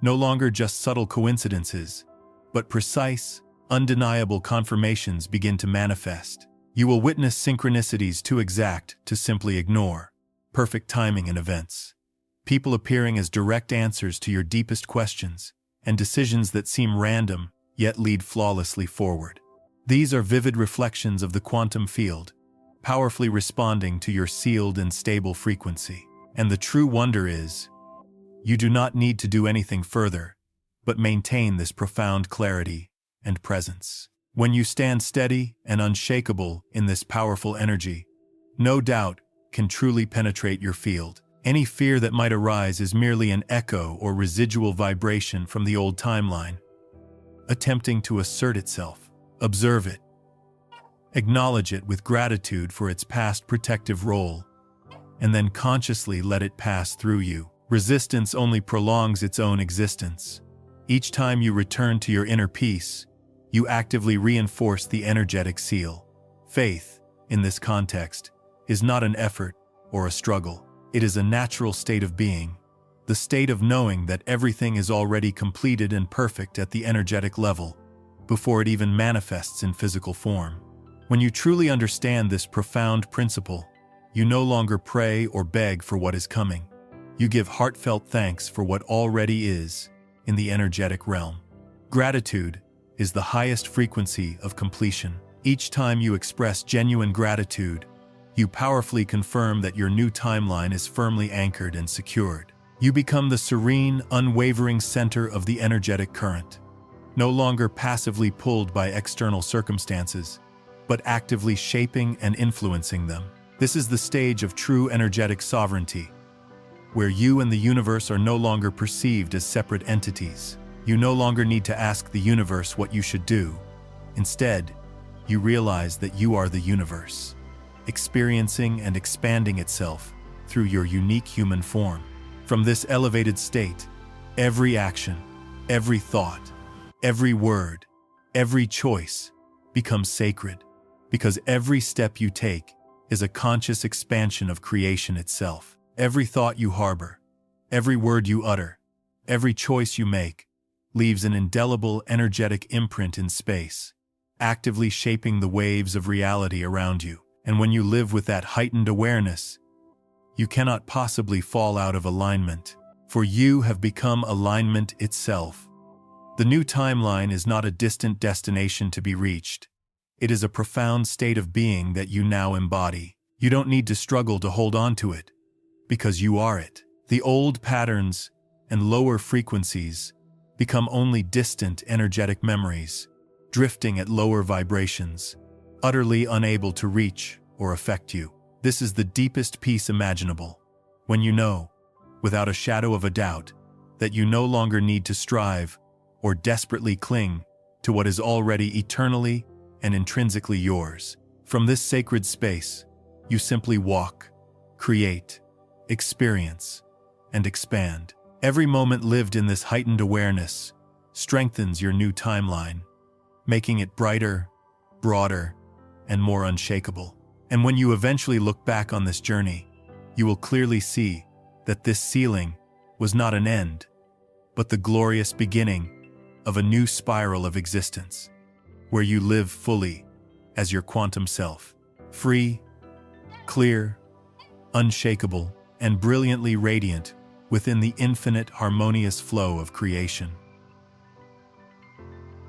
No longer just subtle coincidences, but precise, undeniable confirmations begin to manifest. You will witness synchronicities too exact to simply ignore, perfect timing in events, people appearing as direct answers to your deepest questions, and decisions that seem random yet lead flawlessly forward. These are vivid reflections of the quantum field, powerfully responding to your sealed and stable frequency. And the true wonder is, you do not need to do anything further, but maintain this profound clarity and presence. When you stand steady and unshakable in this powerful energy, no doubt can truly penetrate your field. Any fear that might arise is merely an echo or residual vibration from the old timeline, attempting to assert itself. Observe it. Acknowledge it with gratitude for its past protective role, and then consciously let it pass through you. Resistance only prolongs its own existence. Each time you return to your inner peace, you actively reinforce the energetic seal. Faith, in this context, is not an effort or a struggle. It is a natural state of being, the state of knowing that everything is already completed and perfect at the energetic level, before it even manifests in physical form. When you truly understand this profound principle, you no longer pray or beg for what is coming. You give heartfelt thanks for what already is in the energetic realm. Gratitude is the highest frequency of completion. Each time you express genuine gratitude, you powerfully confirm that your new timeline is firmly anchored and secured. You become the serene, unwavering center of the energetic current, no longer passively pulled by external circumstances, but actively shaping and influencing them. This is the stage of true energetic sovereignty, where you and the universe are no longer perceived as separate entities. You no longer need to ask the universe what you should do. Instead, you realize that you are the universe, experiencing and expanding itself through your unique human form. From this elevated state, every action, every thought, every word, every choice becomes sacred, because every step you take is a conscious expansion of creation itself. Every thought you harbor, every word you utter, every choice you make leaves an indelible energetic imprint in space, actively shaping the waves of reality around you. And when you live with that heightened awareness, you cannot possibly fall out of alignment, for you have become alignment itself. The new timeline is not a distant destination to be reached. It is a profound state of being that you now embody. You don't need to struggle to hold on to it, because you are it. The old patterns and lower frequencies become only distant energetic memories, drifting at lower vibrations, utterly unable to reach or affect you. This is the deepest peace imaginable, when you know, without a shadow of a doubt, that you no longer need to strive or desperately cling to what is already eternally and intrinsically yours. From this sacred space, you simply walk, create, experience, and expand. Every moment lived in this heightened awareness strengthens your new timeline, making it brighter, broader, and more unshakable. And when you eventually look back on this journey, you will clearly see that this ceiling was not an end, but the glorious beginning of a new spiral of existence, where you live fully as your quantum self, free, clear, unshakable, and brilliantly radiant within the infinite harmonious flow of creation.